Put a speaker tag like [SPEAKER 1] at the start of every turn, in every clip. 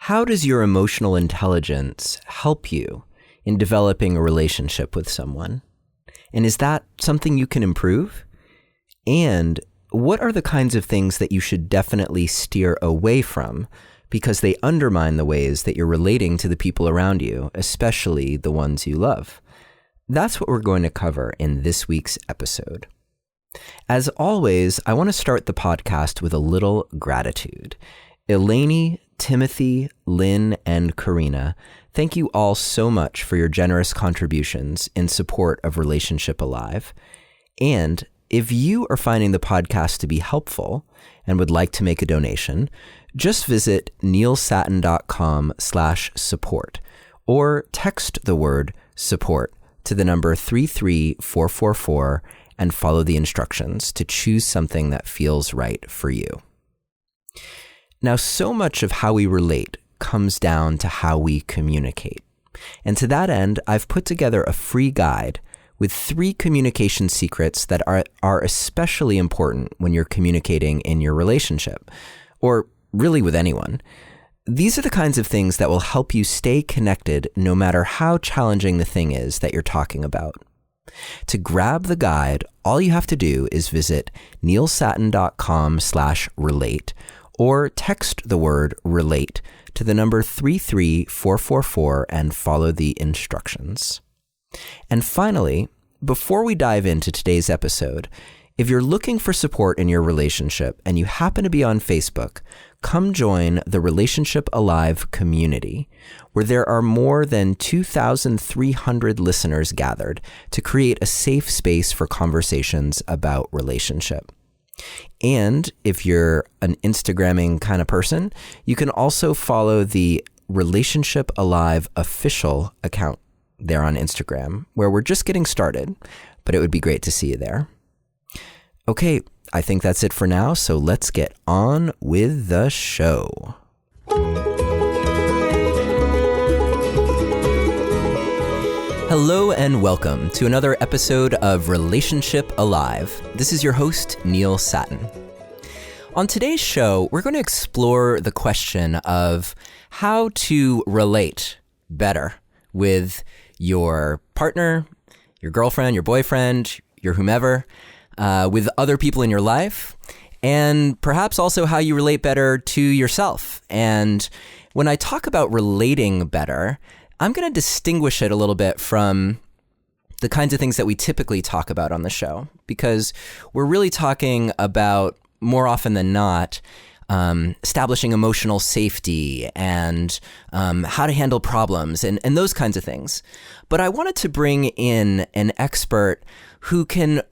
[SPEAKER 1] How does your emotional intelligence help you in developing a relationship with someone? And is that something you can improve? And what are the kinds of things that you should definitely steer away from because they undermine the ways that you're relating to the people around you, especially the ones you love? That's what we're going to cover in this week's episode. As always, I want to start the podcast with a little gratitude. Eleni, Timothy, Lynn, and Karina, thank you all so much for your generous contributions in support of Relationship Alive. And if you are finding the podcast to be helpful and would like to make a donation, just visit neilsatin.com/support or text the word support to the number 33444 and follow the instructions to choose something that feels right for you. Now, so much of how we relate comes down to how we communicate. And to that end, I've put together a free guide with 3 communication secrets that are especially important when you're communicating in your relationship, or really with anyone. These are the kinds of things that will help you stay connected no matter how challenging the thing is that you're talking about. To grab the guide, all you have to do is visit neilsatin.com/relate or text the word relate to the number 33444 and follow the instructions. And finally, before we dive into today's episode, if you're looking for support in your relationship and you happen to be on Facebook, come join the Relationship Alive community, where there are more than 2,300 listeners gathered to create a safe space for conversations about relationship. And if you're an Instagramming kind of person, you can also follow the Relationship Alive official account there on Instagram, where we're just getting started, but it would be great to see you there. Okay, I think that's it for now, so let's get on with the show. Hello and welcome to another episode of Relationship Alive. This is your host, Neil Satin. On today's show, we're going to explore the question of how to relate better with your partner, your girlfriend, your boyfriend, your whomever, with other people in your life, and perhaps also how you relate better to yourself. And when I talk about relating better, I'm going to distinguish it a little bit from the kinds of things that we typically talk about on the show, because we're really talking about, more often than not, establishing emotional safety and how to handle problems and those kinds of things. But I wanted to bring in an expert who can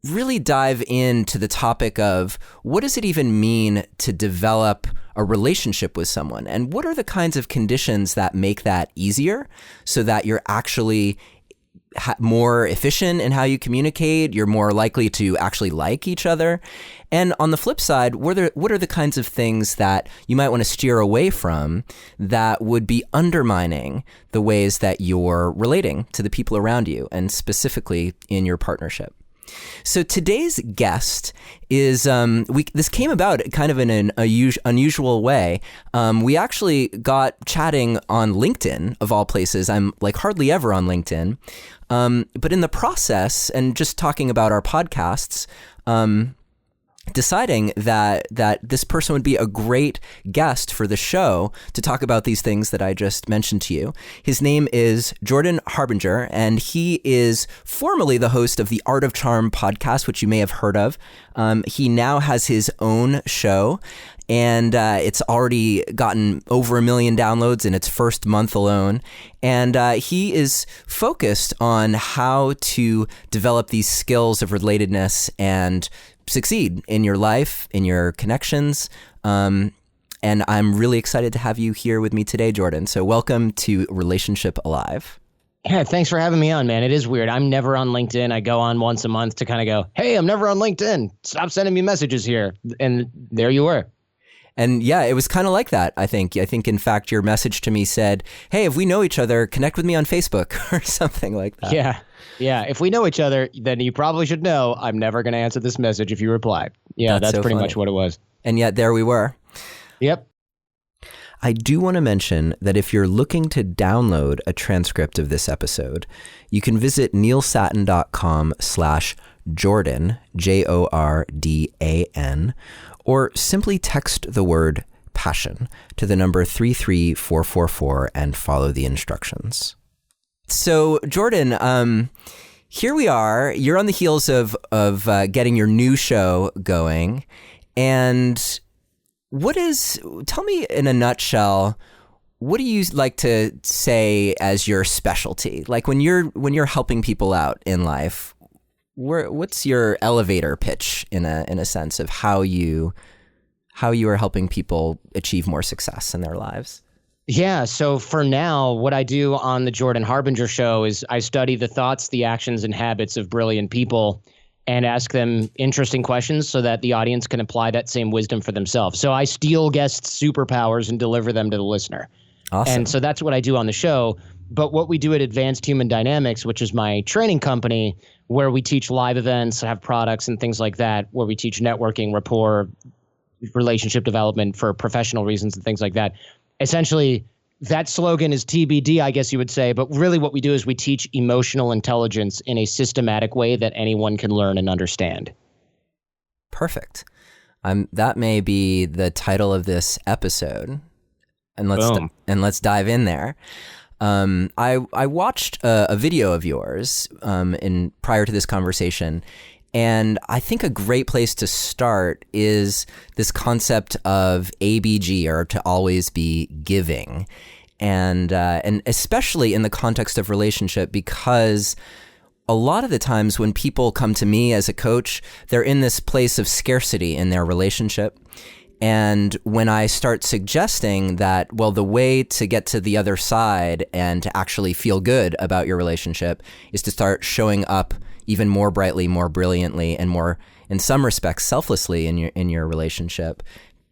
[SPEAKER 1] really dive into the topic of what does it even mean to develop a relationship with someone, and what are the kinds of conditions that make that easier so that you're actually more efficient in how you communicate, you're more likely to actually like each other. And on the flip side, what are the kinds of things that you might want to steer away from that would be undermining the ways that you're relating to the people around you, and specifically in your partnership? So today's guest is, this came about kind of in an unusual way. We actually got chatting on LinkedIn, of all places. I'm like hardly ever on LinkedIn. But in the process, and just talking about our podcasts, deciding that this person would be a great guest for the show to talk about these things that I just mentioned to you. His name is Jordan Harbinger, and he is formerly the host of the Art of Charm podcast, which you may have heard of. He now has his own show, and it's already gotten over 1 million downloads in its first month alone. And he is focused on how to develop these skills of relatedness and succeed in your life, in your connections. And I'm really excited to have you here with me today, Jordan. So welcome to Relationship Alive.
[SPEAKER 2] Yeah, thanks for having me on, man. It is weird. I'm never on LinkedIn. I go on once a month to kind of go, hey, I'm never on LinkedIn. Stop sending me messages here. And there you were.
[SPEAKER 1] And yeah, it was kind of like that, I think. I think, in fact, your message to me said, hey, if we know each other, connect with me on Facebook or something like that.
[SPEAKER 2] Yeah. Yeah. If we know each other, then you probably should know I'm never going to answer this message if you reply. Yeah, that's so pretty much what it was.
[SPEAKER 1] And yet there we were.
[SPEAKER 2] Yep.
[SPEAKER 1] I do want to mention that if you're looking to download a transcript of this episode, you can visit neilsattin.com/Jordan, Jordan, or simply text the word passion to the number 33444 and follow the instructions. So, Jordan, here we are. You're on the heels of getting your new show going, and tell me in a nutshell, what do you like to say as your specialty? Like when you're helping people out in life, what's your elevator pitch in a sense of how you are helping people achieve more success in their lives?
[SPEAKER 2] Yeah. So for now, what I do on the Jordan Harbinger Show is I study the thoughts, the actions, and habits of brilliant people and ask them interesting questions so that the audience can apply that same wisdom for themselves. So I steal guests' superpowers and deliver them to the listener.
[SPEAKER 1] Awesome.
[SPEAKER 2] And so that's what I do on the show. But what we do at Advanced Human Dynamics, which is my training company, where we teach live events, have products and things like that, where we teach networking, rapport, relationship development for professional reasons and things like that. Essentially, that slogan is TBD, I guess you would say. But really what we do is we teach emotional intelligence in a systematic way that anyone can learn and understand.
[SPEAKER 1] Perfect. That may be the title of this episode. And let's dive in there. I watched a video of yours prior to this conversation, and I think a great place to start is this concept of ABG, or to always be giving, and especially in the context of relationship, because a lot of the times when people come to me as a coach, they're in this place of scarcity in their relationship. And when I start suggesting that, well, the way to get to the other side and to actually feel good about your relationship is to start showing up even more brightly, more brilliantly, and more, in some respects, selflessly in your relationship,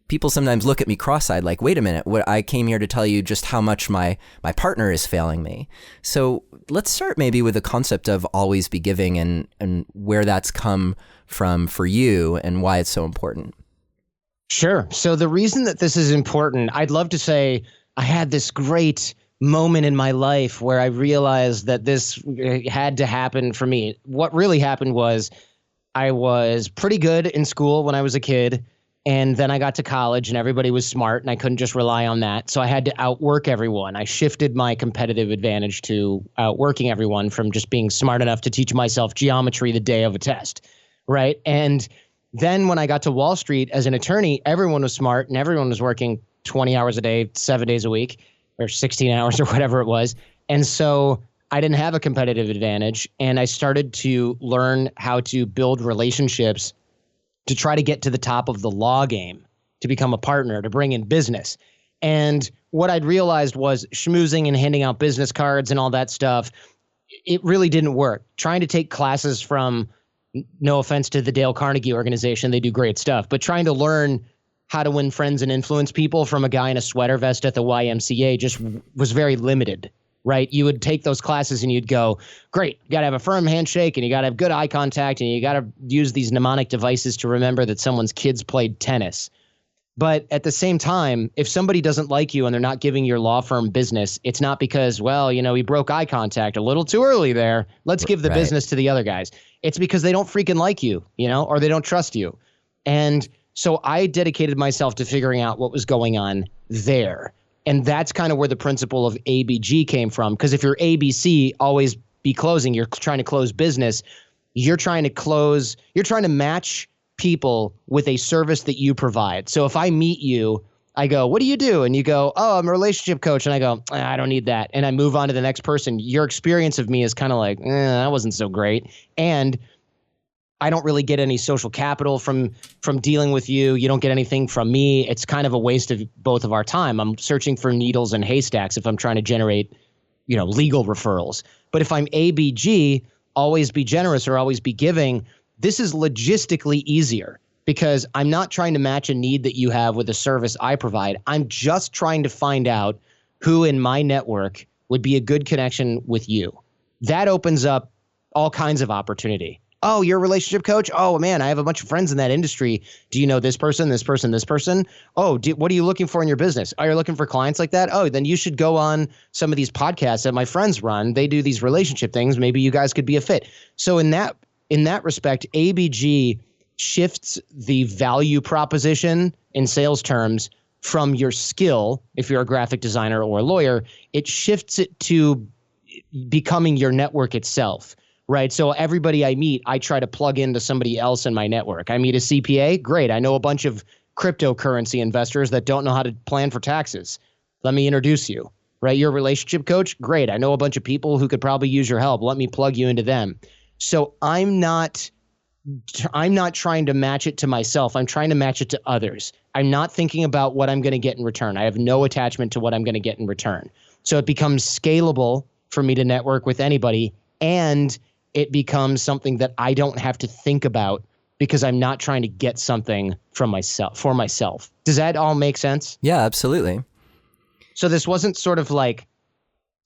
[SPEAKER 1] people sometimes look at me cross-eyed like, wait a minute, I came here to tell you just how much my partner is failing me. So let's start maybe with the concept of always be giving and where that's come from for you and why it's so important.
[SPEAKER 2] Sure. So the reason that this is important, I'd love to say I had this great moment in my life where I realized that this had to happen for me. What really happened was I was pretty good in school when I was a kid, and then I got to college and everybody was smart and I couldn't just rely on that. So I had to outwork everyone. I shifted my competitive advantage to outworking everyone from just being smart enough to teach myself geometry the day of a test, right? And then when I got to Wall Street as an attorney, everyone was smart and everyone was working 20 hours a day, 7 days a week, or 16 hours or whatever it was. And so I didn't have a competitive advantage. And I started to learn how to build relationships to try to get to the top of the law game, to become a partner, to bring in business. And what I'd realized was schmoozing and handing out business cards and all that stuff, it really didn't work. Trying to take classes from, no offense to the Dale Carnegie organization, they do great stuff, but trying to learn how to win friends and influence people from a guy in a sweater vest at the YMCA just was very limited, right? You would take those classes and you'd go, great, you got to have a firm handshake and you got to have good eye contact and you got to use these mnemonic devices to remember that someone's kids played tennis. But at the same time, if somebody doesn't like you and they're not giving your law firm business, it's not because, well, he broke eye contact a little too early there. Let's give the business to the other guys. It's because they don't freaking like you, or they don't trust you. And so I dedicated myself to figuring out what was going on there. And that's kind of where the principle of ABG came from. Because if you're ABC, always be closing, you're trying to close business, you're trying to match people with a service that you provide. So if I meet you, I go, what do you do? And you go, oh, I'm a relationship coach. And I go, I don't need that. And I move on to the next person. Your experience of me is kind of like, that wasn't so great. And I don't really get any social capital from dealing with you. You don't get anything from me. It's kind of a waste of both of our time. I'm searching for needles and haystacks if I'm trying to generate, legal referrals. But if I'm ABG, always be generous or always be giving, this is logistically easier because I'm not trying to match a need that you have with a service I provide. I'm just trying to find out who in my network would be a good connection with you. That opens up all kinds of opportunity. Oh, you're a relationship coach? Oh, man, I have a bunch of friends in that industry. Do you know this person, this person, this person? Oh, what are you looking for in your business? Oh, you're looking for clients like that? Oh, then you should go on some of these podcasts that my friends run. They do these relationship things. Maybe you guys could be a fit. So in that respect, ABG shifts the value proposition in sales terms from your skill, if you're a graphic designer or a lawyer, it shifts it to becoming your network itself. Right. So everybody I meet, I try to plug into somebody else in my network. I meet a CPA. Great. I know a bunch of cryptocurrency investors that don't know how to plan for taxes. Let me introduce you. Right. You're a relationship coach. Great. I know a bunch of people who could probably use your help. Let me plug you into them. So I'm not trying to match it to myself. I'm trying to match it to others. I'm not thinking about what I'm going to get in return. I have no attachment to what I'm going to get in return. So it becomes scalable for me to network with anybody, and it becomes something that I don't have to think about because I'm not trying to get something from myself for myself. Does that all make sense?
[SPEAKER 1] Yeah, absolutely.
[SPEAKER 2] So this wasn't sort of like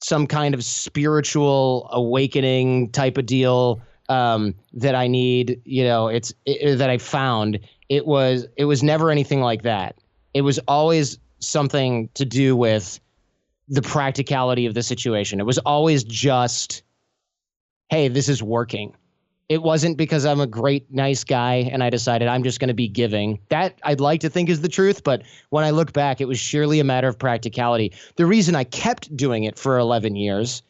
[SPEAKER 2] some kind of spiritual awakening type of deal that I need, that I found. It was never anything like that. It was always something to do with the practicality of the situation. It was always just, hey, this is working. It wasn't because I'm a great, nice guy and I decided I'm just going to be giving. That I'd like to think is the truth, but when I look back, it was surely a matter of practicality. The reason I kept doing it for 11 years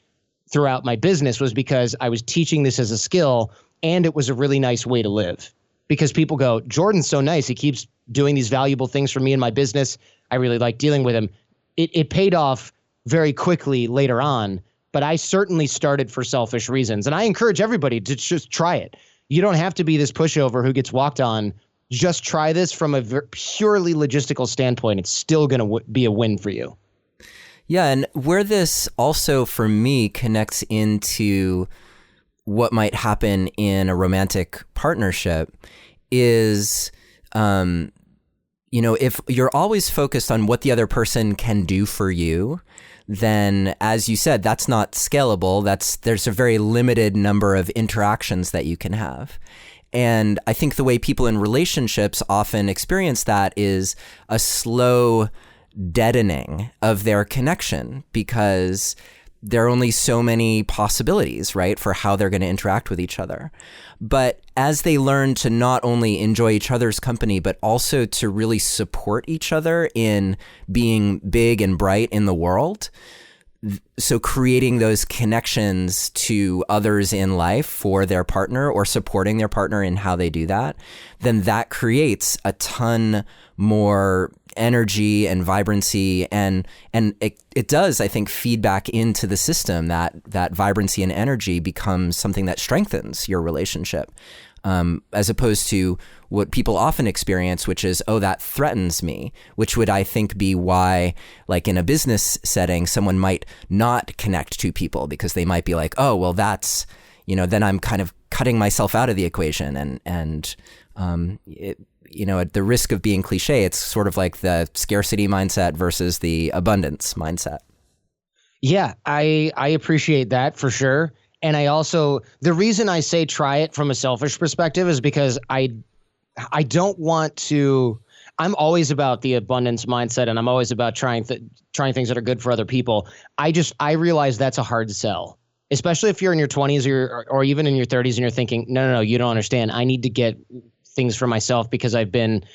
[SPEAKER 2] throughout my business was because I was teaching this as a skill, and it was a really nice way to live. Because people go, Jordan's so nice. He keeps doing these valuable things for me in my business. I really like dealing with him. It paid off very quickly later on. But I certainly started for selfish reasons. And I encourage everybody to just try it. You don't have to be this pushover who gets walked on. Just try this from a purely logistical standpoint. It's still going to be a win for you.
[SPEAKER 1] Yeah, and where this also, for me, connects into what might happen in a romantic partnership is, if you're always focused on what the other person can do for you, then, as you said, that's not scalable. There's a very limited number of interactions that you can have. And I think the way people in relationships often experience that is a slow deadening of their connection, because there are only so many possibilities, right, for how they're going to interact with each other. But as they learn to not only enjoy each other's company, but also to really support each other in being big and bright in the world, so creating those connections to others in life for their partner or supporting their partner in how they do that, then that creates a ton more energy and vibrancy, and it does, I think, feed back into the system. That vibrancy and energy becomes something that strengthens your relationship, as opposed to what people often experience, which is, oh, that threatens me, which would, I think, be why, like in a business setting, someone might not connect to people, because they might be like, oh, well, that's, then I'm kind of cutting myself out of the equation, and at the risk of being cliche, it's sort of like the scarcity mindset versus the abundance mindset.
[SPEAKER 2] Yeah, I appreciate that for sure. And I also, the reason I say try it from a selfish perspective is because I don't want to, I'm always about the abundance mindset, and I'm always about trying things that are good for other people. I realize that's a hard sell, especially if you're in your 20s or even in your 30s and you're thinking, no, you don't understand. I need to get things for myself because I've been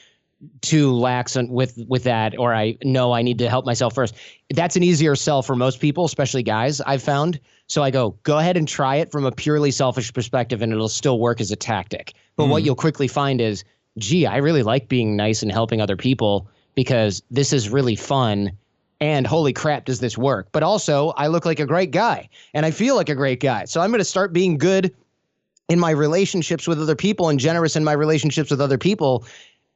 [SPEAKER 2] too lax with that, or I know I need to help myself first. That's an easier sell for most people, especially guys, I've found. So I go ahead and try it from a purely selfish perspective, and it'll still work as a tactic. But what you'll quickly find is, gee, I really like being nice and helping other people because this is really fun. And holy crap, does this work? But also, I look like a great guy and I feel like a great guy. So I'm going to start being good in my relationships with other people and generous in my relationships with other people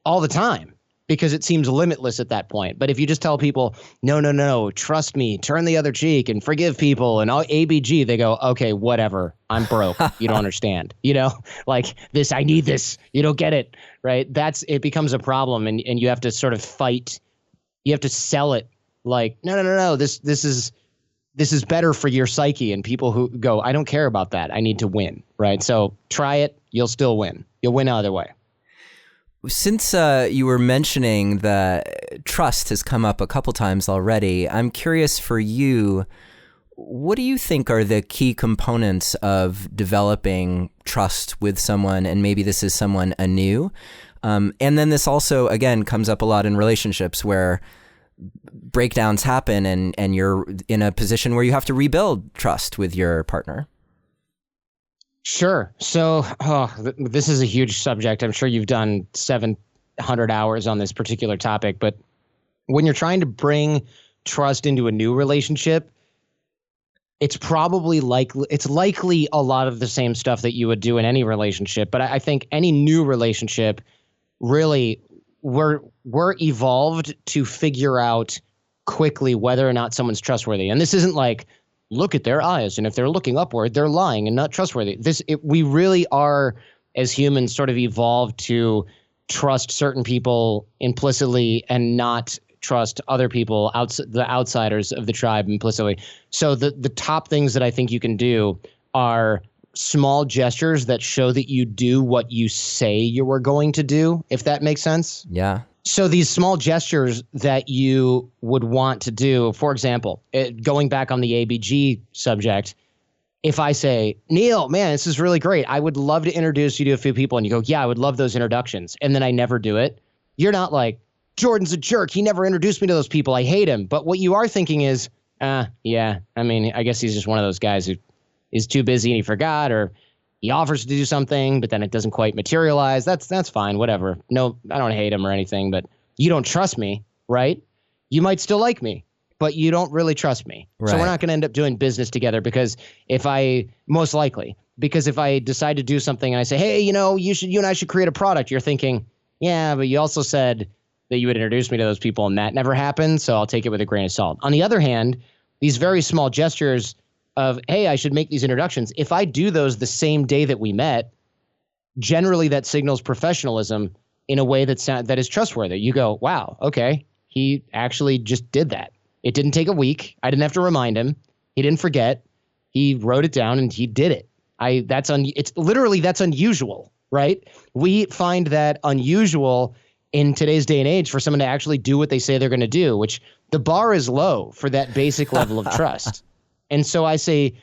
[SPEAKER 2] all the time, because it seems limitless at that point. But if you just tell people, no, trust me, turn the other cheek and forgive people and all ABG, they go, okay, whatever. I'm broke. You don't understand, like this, I need this. You don't get it, right? It becomes a problem, and you have to sort of fight. You have to sell it like, no, this is this is better for your psyche, and people who go, I don't care about that. I need to win, right? So try it. You'll still win. You'll win either way.
[SPEAKER 1] Since you were mentioning that trust has come up a couple times already, I'm curious for you, what do you think are the key components of developing trust with someone, and maybe this is someone anew? And then this also, again, comes up a lot in relationships where breakdowns happen and you're in a position where you have to rebuild trust with your partner.
[SPEAKER 2] Sure. So this is a huge subject. I'm sure you've done 700 hours on this particular topic, but when you're trying to bring trust into a new relationship, it's likely a lot of the same stuff that you would do in any relationship. But I think any new relationship, really, we're evolved to figure out quickly whether or not someone's trustworthy. And this isn't like, look at their eyes, and if they're looking upward, they're lying and not trustworthy. We really are, as humans, sort of evolved to trust certain people implicitly and not trust other people, the outsiders of the tribe, implicitly. So the top things that I think you can do are small gestures that show that you do what you say you were going to do, if that makes sense.
[SPEAKER 1] Yeah.
[SPEAKER 2] So these small gestures that you would want to do, for example, going back on the ABG subject, if I say, Neil, man, this is really great. I would love to introduce you to a few people. And you go, yeah, I would love those introductions. And then I never do it. You're not like, Jordan's a jerk. He never introduced me to those people. I hate him. But what you are thinking is, yeah, I mean, I guess he's just one of those guys who is too busy and he forgot, or he offers to do something, but then it doesn't quite materialize. That's fine, whatever. No, I don't hate him or anything, but you don't trust me, right? You might still like me, but you don't really trust me. Right. So we're not going to end up doing business together because if I decide to do something and I say, hey, you and I should create a product, you're thinking, yeah, but you also said that you would introduce me to those people and that never happened, so I'll take it with a grain of salt. On the other hand, these very small gestures of, hey, I should make these introductions. If I do those the same day that we met, generally that signals professionalism in a way that is trustworthy. You go, wow, okay, he actually just did that. It didn't take a week. I didn't have to remind him. He didn't forget. He wrote it down and he did it. That's unusual, right? We find that unusual in today's day and age for someone to actually do what they say they're going to do, which the bar is low for that basic level of trust. And so I say,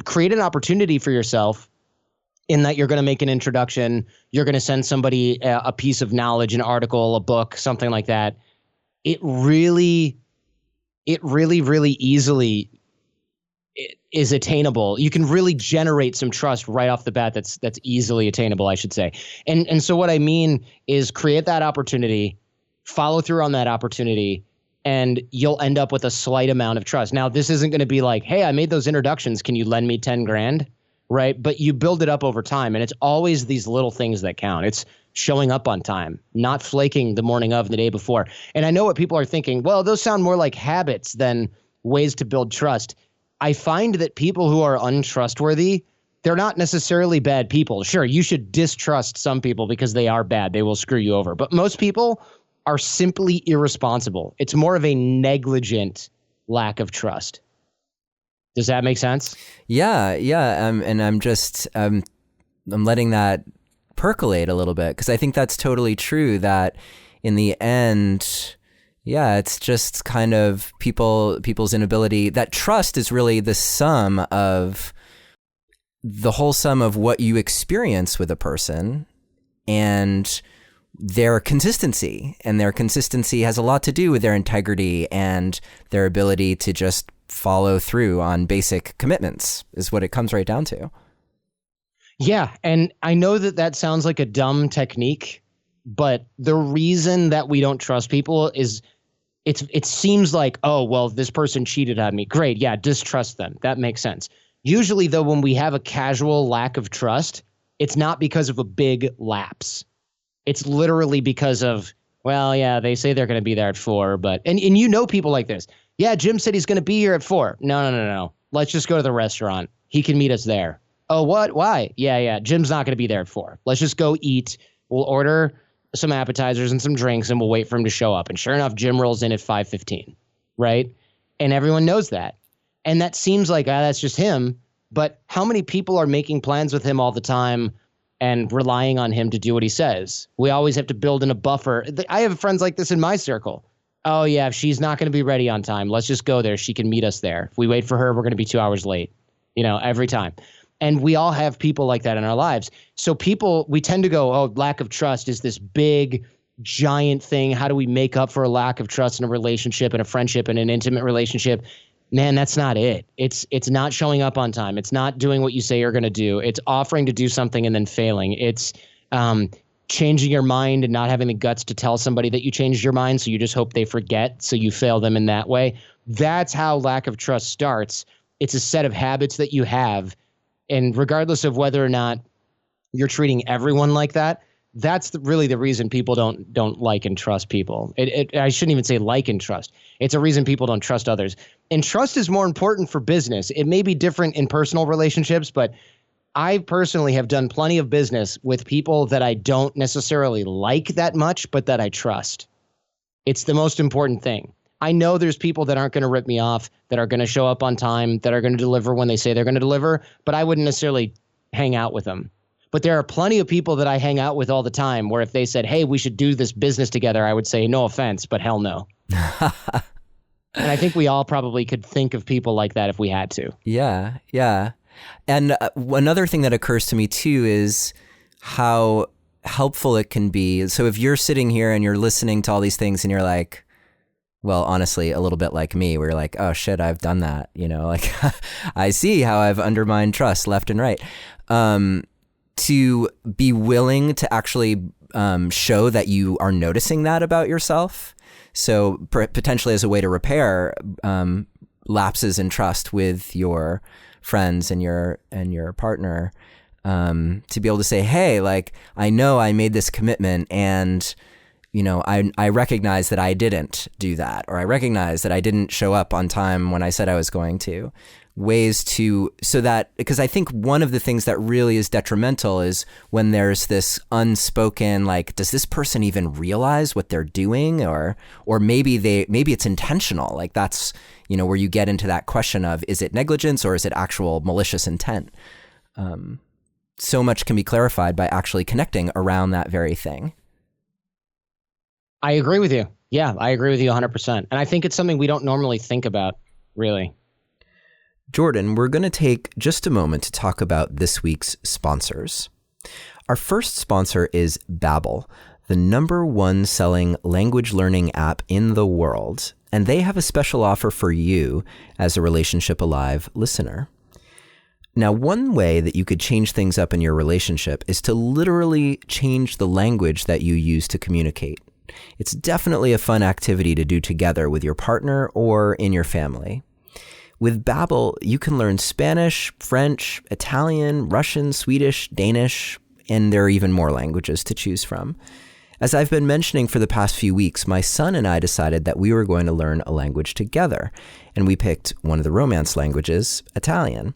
[SPEAKER 2] create an opportunity for yourself in that you're going to make an introduction. You're going to send somebody a piece of knowledge, an article, a book, something like that. It really easily is attainable. You can really generate some trust right off the bat. That's easily attainable, I should say. And so what I mean is create that opportunity, follow through on that opportunity, and you'll end up with a slight amount of trust. Now, this isn't going to be like, hey, I made those introductions. Can you lend me 10 grand? Right? But you build it up over time. And it's always these little things that count. It's showing up on time, not flaking the morning of the day before. And I know what people are thinking. Well, those sound more like habits than ways to build trust. I find that people who are untrustworthy, they're not necessarily bad people. Sure, you should distrust some people because they are bad. They will screw you over. But most people are simply irresponsible. It's more of a negligent lack of trust. Does that make sense?
[SPEAKER 1] Yeah. And I'm letting that percolate a little bit because I think that's totally true. That in the end, yeah, it's just kind of people's inability. That trust is really the whole sum of what you experience with a person and their consistency. And their consistency has a lot to do with their integrity and their ability to just follow through on basic commitments is what it comes right down to.
[SPEAKER 2] Yeah. And I know that sounds like a dumb technique, but the reason that we don't trust people is it seems like, oh, well, this person cheated on me. Great. Yeah. Distrust them. That makes sense. Usually, though, when we have a casual lack of trust, it's not because of a big lapse. It's literally because of, well, yeah, they say they're going to be there at 4, but, and people like this. Yeah, Jim said he's going to be here at 4. No. Let's just go to the restaurant. He can meet us there. Oh, what? Why? Yeah. Jim's not going to be there at 4. Let's just go eat. We'll order some appetizers and some drinks, and we'll wait for him to show up. And sure enough, Jim rolls in at 5:15, right? And everyone knows that. And that seems like, that's just him. But how many people are making plans with him all the time and relying on him to do what he says? We always have to build in a buffer. I have friends like this in my circle. Oh, yeah, if she's not going to be ready on time, let's just go there. She can meet us there. If we wait for her, we're going to be 2 hours late, every time. And we all have people like that in our lives. So we tend to go, oh, lack of trust is this big, giant thing. How do we make up for a lack of trust in a relationship and a friendship and an intimate relationship? Man, that's not it. It's not showing up on time. It's not doing what you say you're going to do. It's offering to do something and then failing. It's changing your mind and not having the guts to tell somebody that you changed your mind, so you just hope they forget, so you fail them in that way. That's how lack of trust starts. It's a set of habits that you have, and regardless of whether or not you're treating everyone like that, that's really the reason people don't like and trust people. I shouldn't even say like and trust. It's a reason people don't trust others. And trust is more important for business. It may be different in personal relationships, but I personally have done plenty of business with people that I don't necessarily like that much, but that I trust. It's the most important thing. I know there's people that aren't going to rip me off, that are going to show up on time, that are going to deliver when they say they're going to deliver, but I wouldn't necessarily hang out with them. But there are plenty of people that I hang out with all the time where if they said, hey, we should do this business together, I would say, no offense, but hell no. And I think we all probably could think of people like that if we had to.
[SPEAKER 1] Yeah, yeah. And another thing that occurs to me too is how helpful it can be. So if you're sitting here and you're listening to all these things and you're like, well, honestly, a little bit like me, where you're like, oh shit, I've done that. Like I see how I've undermined trust left and right. To be willing to actually show that you are noticing that about yourself. So potentially as a way to repair lapses in trust with your friends and your partner, to be able to say, hey, like, I know I made this commitment and, I recognize that I didn't do that, or I recognize that I didn't show up on time when I said I was going to. Because I think one of the things that really is detrimental is when there's this unspoken, like, does this person even realize what they're doing? Or maybe it's intentional. Like that's, where you get into that question of, is it negligence or is it actual malicious intent? So much can be clarified by actually connecting around that very thing.
[SPEAKER 2] I agree with you. Yeah, I agree with you 100%. And I think it's something we don't normally think about, really.
[SPEAKER 1] Jordan, we're going to take just a moment to talk about this week's sponsors. Our first sponsor is Babbel, the #1 selling language learning app in the world, and they have a special offer for you as a Relationship Alive listener. Now, one way that you could change things up in your relationship is to literally change the language that you use to communicate. It's definitely a fun activity to do together with your partner or in your family. With Babbel, you can learn Spanish, French, Italian, Russian, Swedish, Danish, and there are even more languages to choose from. As I've been mentioning for the past few weeks, my son and I decided that we were going to learn a language together, and we picked one of the Romance languages, Italian.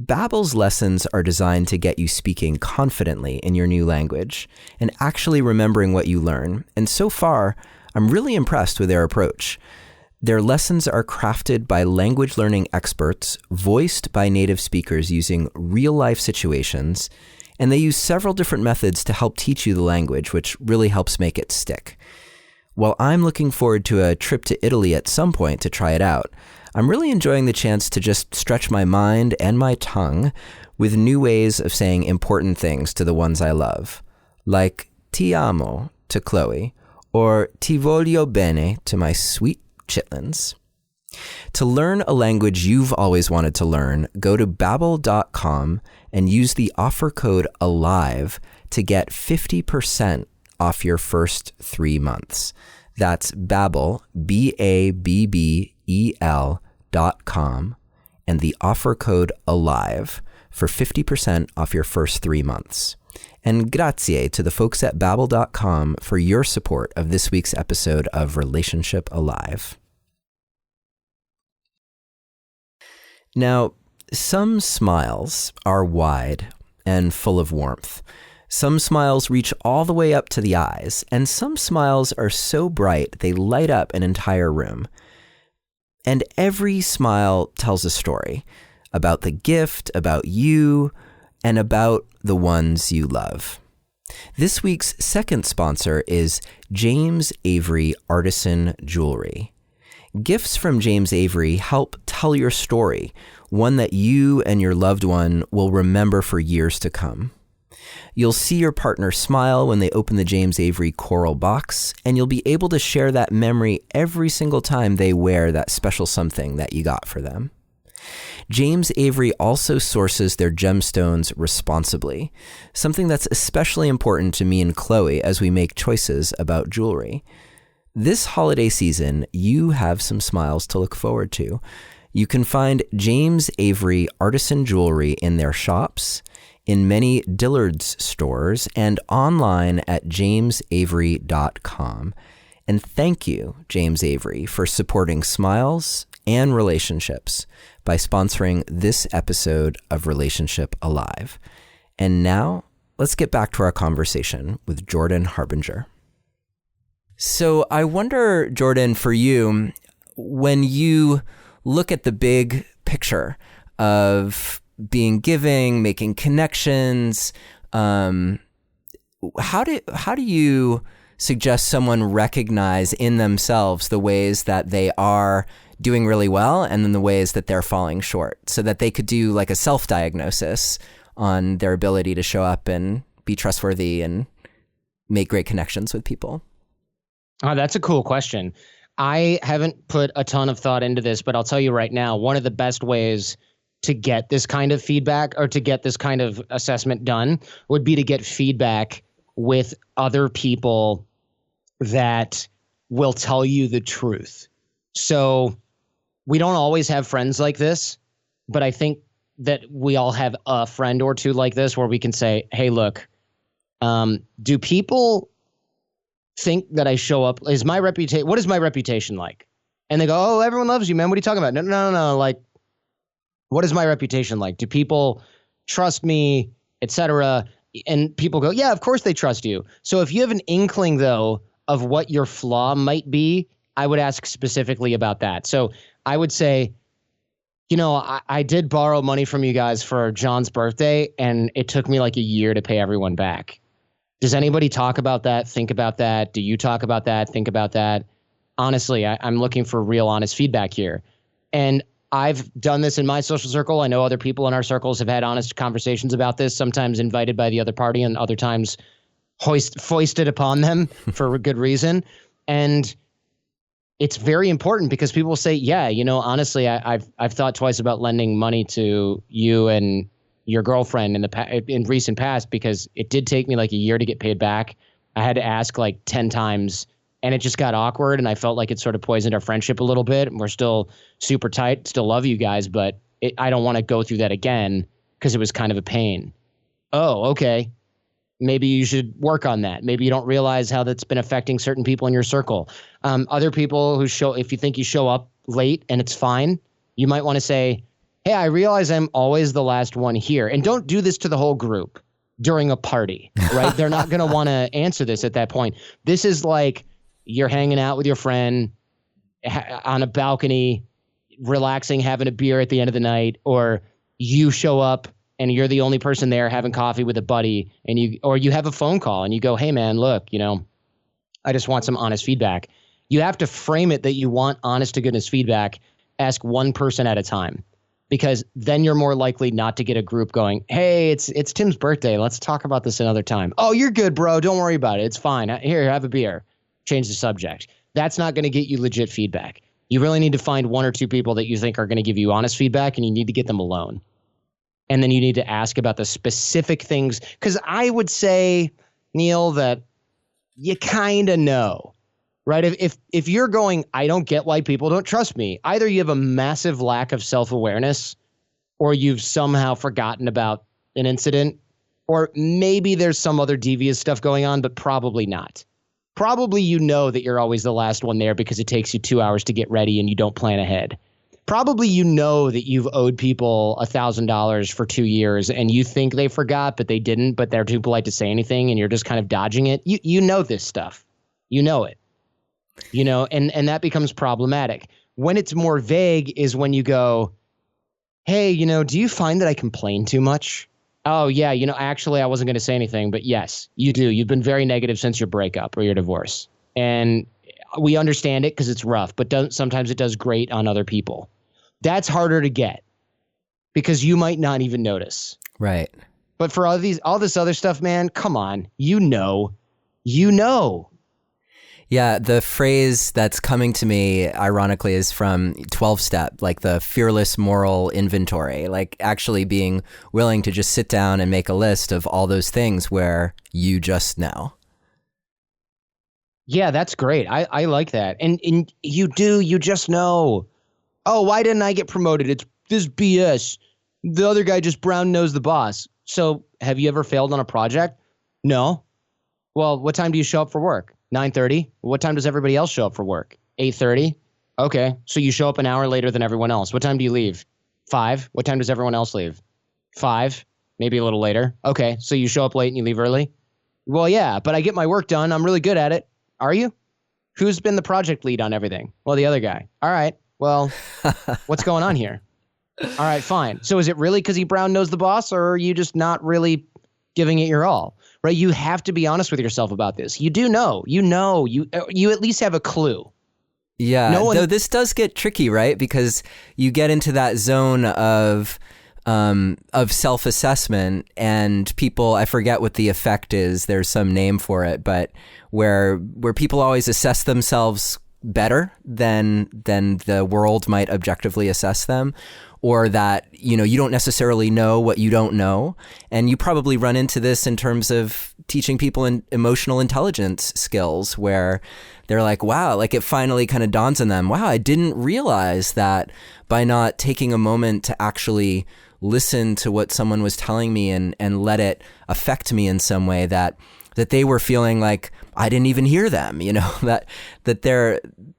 [SPEAKER 1] Babbel's lessons are designed to get you speaking confidently in your new language and actually remembering what you learn, and so far, I'm really impressed with their approach. Their lessons are crafted by language learning experts, voiced by native speakers using real-life situations, and they use several different methods to help teach you the language, which really helps make it stick. While I'm looking forward to a trip to Italy at some point to try it out, I'm really enjoying the chance to just stretch my mind and my tongue with new ways of saying important things to the ones I love, like ti amo to Chloe, or ti voglio bene to my sweet chitlins. To learn a language you've always wanted to learn, go to babbel.com and use the offer code ALIVE to get 50% off your first 3 months. That's Babbel, BABBEL.com, and the offer code ALIVE for 50% off your first 3 months. And grazie to the folks at Babbel.com for your support of this week's episode of Relationship Alive. Now, some smiles are wide and full of warmth. Some smiles reach all the way up to the eyes, and some smiles are so bright they light up an entire room. And every smile tells a story about the gift, about you, and about the ones you love. This week's second sponsor is James Avery Artisan Jewelry. Gifts from James Avery help tell your story, one that you and your loved one will remember for years to come. You'll see your partner smile when they open the James Avery coral box, and you'll be able to share that memory every single time they wear that special something that you got for them. James Avery also sources their gemstones responsibly, something that's especially important to me and Chloe as we make choices about jewelry. This holiday season, you have some smiles to look forward to. You can find James Avery Artisan Jewelry in their shops, in many Dillard's stores, and online at jamesavery.com. And thank you, James Avery, for supporting smiles and relationships by sponsoring this episode of Relationship Alive. And now, let's get back to our conversation with Jordan Harbinger. So I wonder, Jordan, for you, when you look at the big picture of being giving, making connections, how do you suggest someone recognize in themselves the ways that they are doing really well and then the ways that they're falling short, so that they could do like a self-diagnosis on their ability to show up and be trustworthy and make great connections with people?
[SPEAKER 2] Oh, that's a cool question. I haven't put a ton of thought into this, but I'll tell you right now, one of the best ways to get this kind of feedback or to get this kind of assessment done would be to get feedback with other people that will tell you the truth. So we don't always have friends like this, but I think that we all have a friend or two like this where we can say, hey, look, do people think that I show up? What is my reputation like? And they go, oh, everyone loves you, man. What are you talking about? No. Like, what is my reputation like? Do people trust me, etc.? And people go, yeah, of course they trust you. So if you have an inkling, though, of what your flaw might be, I would ask specifically about that. So I would say, I did borrow money from you guys for John's birthday, and it took me like a year to pay everyone back. Does anybody talk about that? Think about that? Do you talk about that? Think about that? Honestly, I'm looking for real honest feedback here. And I've done this in my social circle. I know other people in our circles have had honest conversations about this, sometimes invited by the other party and other times foisted upon them for a good reason. And it's very important because people say, yeah, honestly, I've thought twice about lending money to you and your girlfriend in recent past because it did take me like a year to get paid back. I had to ask like 10 times and it just got awkward and I felt like it sort of poisoned our friendship a little bit. We're still super tight, still love you guys, but I don't want to go through that again because it was kind of a pain. Oh, okay. Maybe you should work on that. Maybe you don't realize how that's been affecting certain people in your circle. Other people if you think you show up late and it's fine, you might want to say, hey, I realize I'm always the last one here. And don't do this to the whole group during a party, right? They're not going to want to answer this at that point. This is like you're hanging out with your friend on a balcony, relaxing, having a beer at the end of the night, or you show up and you're the only person there having coffee with a buddy, and you have a phone call and you go, hey man, look, I just want some honest feedback. You have to frame it that you want honest to goodness feedback. Ask one person at a time, because then you're more likely not to get a group going, hey, it's Tim's birthday. Let's talk about this another time. Oh, you're good, bro. Don't worry about it. It's fine. Here, have a beer. Change the subject. That's not going to get you legit feedback. You really need to find one or two people that you think are going to give you honest feedback, and you need to get them alone. And then you need to ask about the specific things. Because I would say, Neil, that you kind of know, right? If you're going, I don't get why people don't trust me. Either you have a massive lack of self-awareness, or you've somehow forgotten about an incident, or maybe there's some other devious stuff going on, but probably not. Probably you know that you're always the last one there because it takes you 2 hours to get ready and you don't plan ahead. Probably you know that you've owed people $1,000 for 2 years and you think they forgot, but they didn't, but they're too polite to say anything and you're just kind of dodging it. You know this stuff. You know it. And that becomes problematic. When it's more vague is when you go, hey, do you find that I complain too much? Oh, yeah, actually, I wasn't going to say anything, but yes, you do. You've been very negative since your breakup or your divorce. And we understand it because it's rough, but sometimes it does great on other people. That's harder to get because you might not even notice.
[SPEAKER 1] Right.
[SPEAKER 2] But for all this other stuff, man, come on. You know.
[SPEAKER 1] Yeah, the phrase that's coming to me, ironically, is from 12-step, like the fearless moral inventory, like actually being willing to just sit down and make a list of all those things where you just know.
[SPEAKER 2] Yeah, that's great. I like that. And you just know. Oh, why didn't I get promoted? It's this BS. The other guy just brown nosed the boss. So have you ever failed on a project? No. Well, what time do you show up for work? 9:30. What time does everybody else show up for work? 8:30. Okay. So you show up an hour later than everyone else. What time do you leave? 5. What time does everyone else leave? 5. Maybe a little later. Okay. So you show up late and you leave early? Well, yeah, but I get my work done. I'm really good at it. Are you? Who's been the project lead on everything? Well, the other guy. All right. Well, what's going on here? All right, fine. So is it really because he brown nosed the boss, or are you just not really giving it your all? Right? You have to be honest with yourself about this. You do know. You at least have a clue.
[SPEAKER 1] Yeah. Though this does get tricky, right? Because you get into that zone of self-assessment, and people, I forget what the effect is. There's some name for it, but where people always assess themselves better than the world might objectively assess them, or that, you don't necessarily know what you don't know. And you probably run into this in terms of teaching people emotional intelligence skills, where they're like, wow, like it finally kind of dawns on them, wow, I didn't realize that by not taking a moment to actually listen to what someone was telling me and let it affect me in some way, that they were feeling like I didn't even hear them, that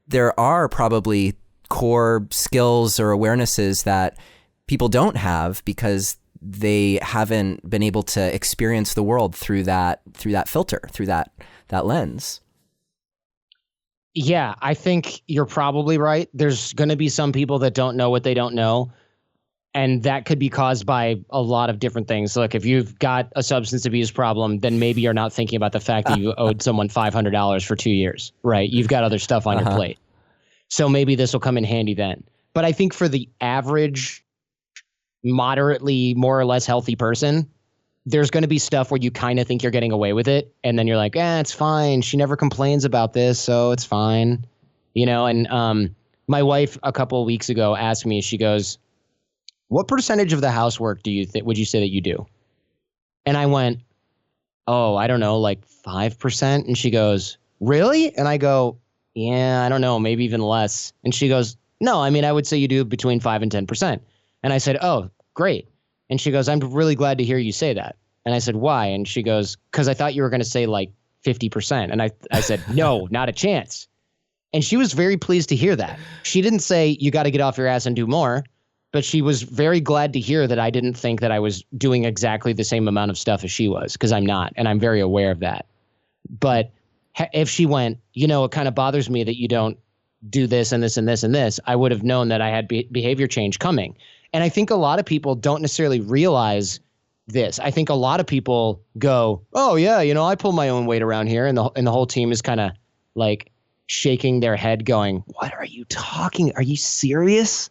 [SPEAKER 1] there are probably core skills or awarenesses that people don't have because they haven't been able to experience the world through that filter, through that lens.
[SPEAKER 2] Yeah, I think you're probably right. There's going to be some people that don't know what they don't know. And that could be caused by a lot of different things. Look, if you've got a substance abuse problem, then maybe you're not thinking about the fact that you owed someone $500 for 2 years, right? You've got other stuff on your plate. So maybe this will come in handy then. But I think for the average, moderately, more or less healthy person, there's going to be stuff where you kind of think you're getting away with it. And then you're like, it's fine. She never complains about this, so it's fine. And my wife a couple of weeks ago asked me, she goes, what percentage of the housework would you say that you do? And I went, I don't know, like 5%. And she goes, really? And I go, yeah, I don't know, maybe even less. And she goes, no, I mean, I would say you do between 5 and 10%. And I said, oh, great. And she goes, I'm really glad to hear you say that. And I said, why? And she goes, because I thought you were going to say like 50%. And I said, no, not a chance. And she was very pleased to hear that. She didn't say, you got to get off your ass and do more. But she was very glad to hear that I didn't think that I was doing exactly the same amount of stuff as she was, because I'm not. And I'm very aware of that. But if she went, it kind of bothers me that you don't do this and this and this and this, I would have known that I had behavior change coming. And I think a lot of people don't necessarily realize this. I think a lot of people go, oh, yeah, I pull my own weight around here. And the whole team is kind of like shaking their head going, what are you talking? Are you serious?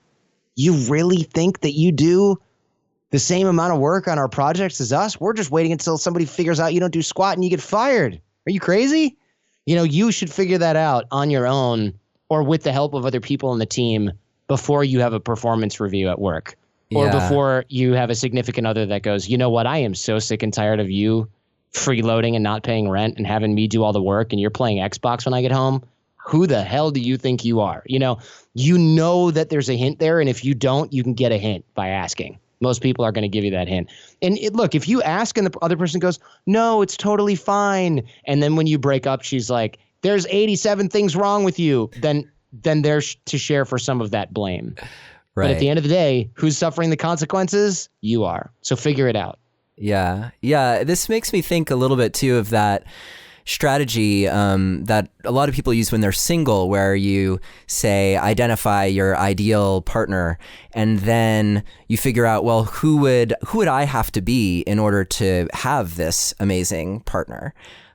[SPEAKER 2] You really think that you do the same amount of work on our projects as us? We're just waiting until somebody figures out you don't do squat and you get fired. Are you crazy? You should figure that out on your own or with the help of other people on the team before you have a performance review at work. Or before you have a significant other that goes, you know what, I am so sick and tired of you freeloading and not paying rent and having me do all the work and you're playing Xbox when I get home. Who the hell do you think you are? You know that there's a hint there, and if you don't, you can get a hint by asking. Most people are going to give you that hint. And look, if you ask and the other person goes, no, it's totally fine, and then when you break up, she's like, there's 87 things wrong with you, then they're to share for some of that blame. Right. But at the end of the day, who's suffering the consequences? You are. So figure it out.
[SPEAKER 1] Yeah. Yeah. This makes me think a little bit, too, of that strategy that a lot of people use when they're single, where you say, identify your ideal partner, and then you figure out, well, who would I have to be in order to have this amazing partner?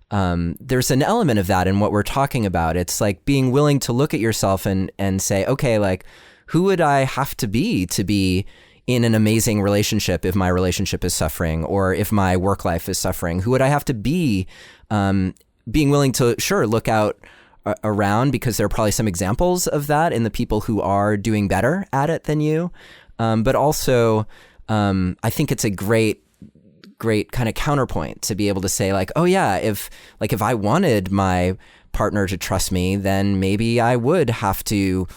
[SPEAKER 1] There's an element of that in what we're talking about. It's like being willing to look at yourself and say, okay, like, who would I have to be in an amazing relationship if my relationship is suffering, or if my work life is suffering? Who would I have to be? Being willing to, sure, look out around, because there are probably some examples of that in the people who are doing better at it than you. But also, I think it's a great kind of counterpoint to be able to say, like, oh yeah, if I wanted my partner to trust me, then maybe I would have to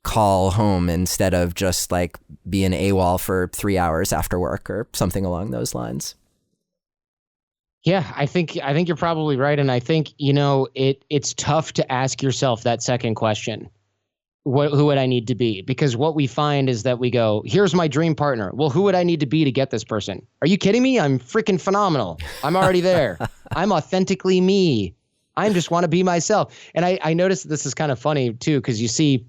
[SPEAKER 1] call home instead of just like be an AWOL for 3 hours after work or something along those lines.
[SPEAKER 2] Yeah, I think you're probably right. And I think, it's tough to ask yourself that second question. Who would I need to be? Because what we find is that we go, here's my dream partner. Well, who would I need to be to get this person? Are you kidding me? I'm freaking phenomenal. I'm already there. I'm authentically me. I just want to be myself. And I noticed this is kind of funny too, because you see,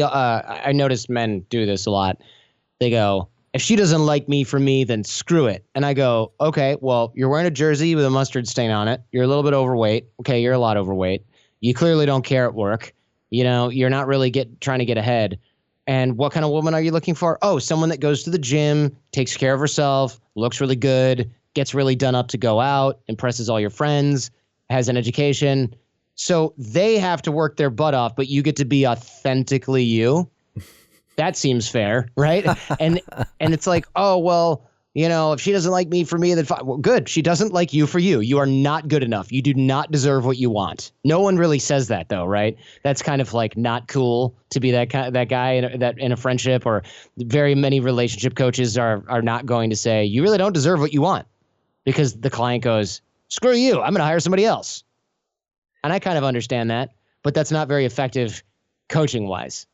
[SPEAKER 2] I noticed men do this a lot. They go, if she doesn't like me for me, then screw it. And I go, okay, well, you're wearing a jersey with a mustard stain on it. You're a little bit overweight. Okay, you're a lot overweight. You clearly don't care at work. You're not really trying to get ahead. And what kind of woman are you looking for? Oh, someone that goes to the gym, takes care of herself, looks really good, gets really done up to go out, impresses all your friends, has an education. So they have to work their butt off, but you get to be authentically you. That seems fair, right? And it's like, oh, well, if she doesn't like me for me, then fine. Well, good. She doesn't like you for you. You are not good enough. You do not deserve what you want. No one really says that, though, right? That's kind of like not cool to be that guy in a friendship, or very many relationship coaches are not going to say, you really don't deserve what you want, because the client goes, screw you, I'm going to hire somebody else. And I kind of understand that, but that's not very effective coaching wise.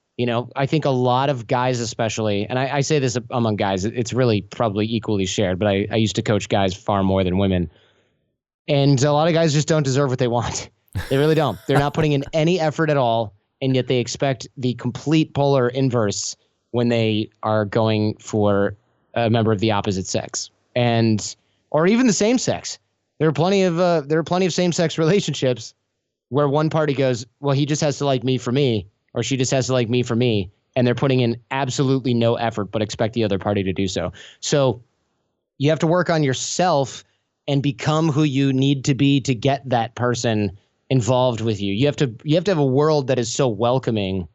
[SPEAKER 2] I think a lot of guys, especially, and I say this among guys, it's really probably equally shared, but I used to coach guys far more than women. And a lot of guys just don't deserve what they want. They really don't. They're not putting in any effort at all. And yet they expect the complete polar inverse when they are going for a member of the opposite sex, or even the same sex. There are plenty of same-sex relationships where one party goes, well, he just has to like me for me, or she just has to like me for me, and they're putting in absolutely no effort but expect the other party to do so. So you have to work on yourself and become who you need to be to get that person involved with you. You have to have a world that is so welcoming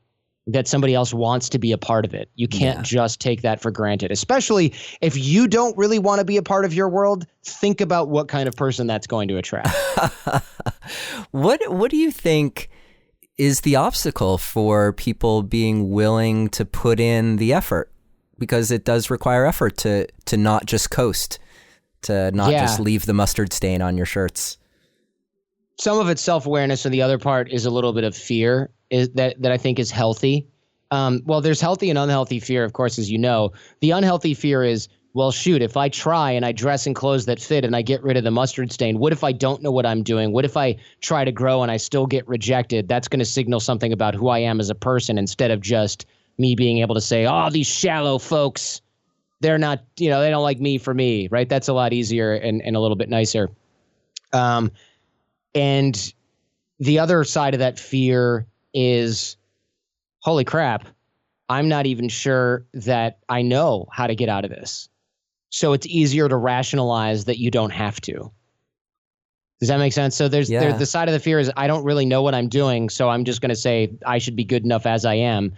[SPEAKER 2] that somebody else wants to be a part of it. You can't just take that for granted, especially if you don't really want to be a part of your world. Think about what kind of person that's going to attract.
[SPEAKER 1] What do you think is the obstacle for people being willing to put in the effort? Because it does require effort to not just coast, to not just leave the mustard stain on your shirts.
[SPEAKER 2] Some of it's self-awareness, and the other part is a little bit of fear that I think is healthy. Well, there's healthy and unhealthy fear, of course, as you know. The unhealthy fear is, well, shoot, if I try and I dress in clothes that fit and I get rid of the mustard stain, what if I don't know what I'm doing? What if I try to grow and I still get rejected? That's going to signal something about who I am as a person, instead of just me being able to say, oh, these shallow folks, they're not, they don't like me for me, right? That's a lot easier and a little bit nicer. And the other side of that fear is, holy crap, I'm not even sure that I know how to get out of this. So it's easier to rationalize that you don't have to. Does that make sense? So there's the side of the fear is, I don't really know what I'm doing, so I'm just going to say I should be good enough as I am,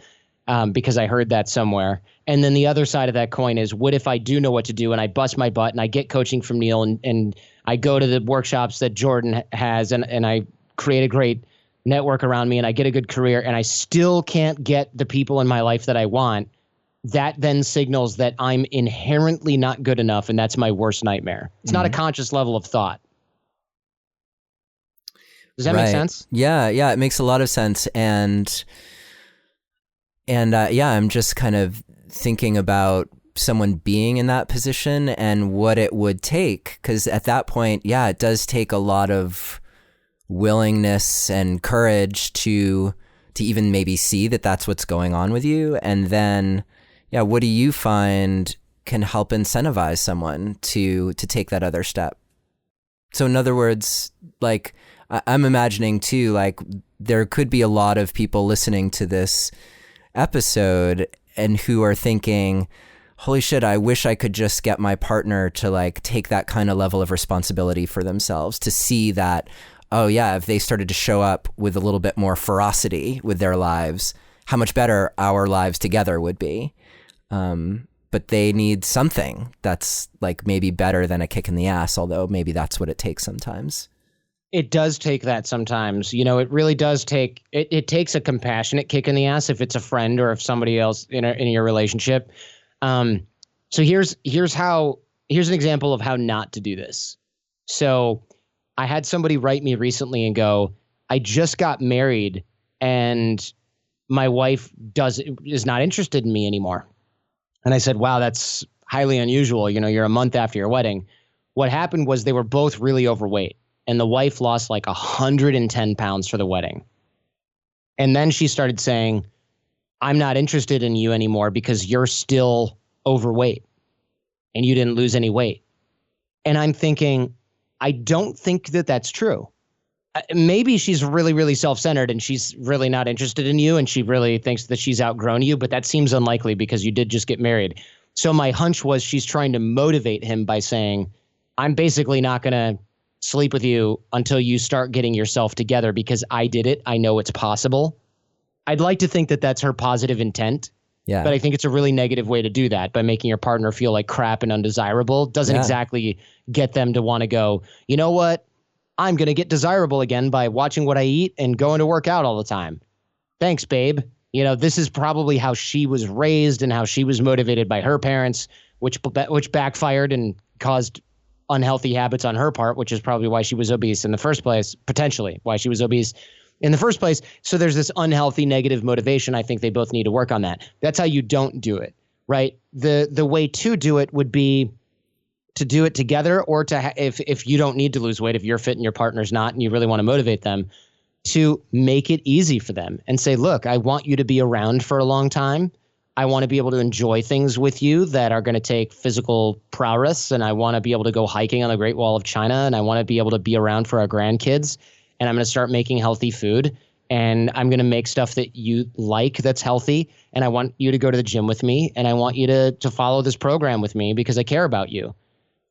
[SPEAKER 2] because I heard that somewhere. And then the other side of that coin is, what if I do know what to do and I bust my butt and I get coaching from Neil and I go to the workshops that Jordan has and I create a great network around me and I get a good career and I still can't get the people in my life that I want. That then signals that I'm inherently not good enough, and that's my worst nightmare. It's not a conscious level of thought. Does that make sense?
[SPEAKER 1] Yeah, it makes a lot of sense. And I'm just kind of thinking about someone being in that position and what it would take. Because at that point, yeah, it does take a lot of willingness and courage to even maybe see that that's what's going on with you. And then, yeah, what do you find can help incentivize someone to take that other step? So in other words, like I'm imagining too, like there could be a lot of people listening to this episode and who are thinking, holy shit, I wish I could just get my partner to like take that kind of level of responsibility for themselves, to see that, oh yeah, if they started to show up with a little bit more ferocity with their lives, how much better our lives together would be. But they need something that's like maybe better than a kick in the ass, although maybe that's what it takes sometimes.
[SPEAKER 2] It does take that sometimes. You know, it really does take, it takes a compassionate kick in the ass if it's a friend or if somebody else in your relationship. So here's an example of how not to do this. So I had somebody write me recently and go, I just got married and my wife is not interested in me anymore. And I said, wow, that's highly unusual. You know, you're a month after your wedding. What happened was they were both really overweight and the wife lost like 110 pounds for the wedding. And then she started saying, I'm not interested in you anymore because you're still overweight and you didn't lose any weight. And I'm thinking, I don't think that that's true. Maybe she's really, really self-centered and she's really not interested in you and she really thinks that she's outgrown you, but that seems unlikely because you did just get married. So my hunch was she's trying to motivate him by saying, I'm basically not going to sleep with you until you start getting yourself together because I did it. I know it's possible. I'd like to think that that's her positive intent. Yeah. But I think it's a really negative way to do that by making your partner feel like crap and undesirable. Doesn't exactly get them to want to go, you know what? I'm going to get desirable again by watching what I eat and going to work out all the time. Thanks, babe. You know, this is probably how she was raised and how she was motivated by her parents, which backfired and caused unhealthy habits on her part, which is probably why she was obese in the first place, potentially why she was obese in the first place. So there's this unhealthy negative motivation. I think they both need to work on that. That's how you don't do it, right? The way to do it would be to do it together, or to if you don't need to lose weight, if you're fit and your partner's not, and you really want to motivate them, to make it easy for them and say, look, I want you to be around for a long time. I want to be able to enjoy things with you that are going to take physical prowess. And I want to be able to go hiking on the Great Wall of China. And I want to be able to be around for our grandkids. And I'm going to start making healthy food. And I'm going to make stuff that you like that's healthy. And I want you to go to the gym with me. And I want you to follow this program with me because I care about you.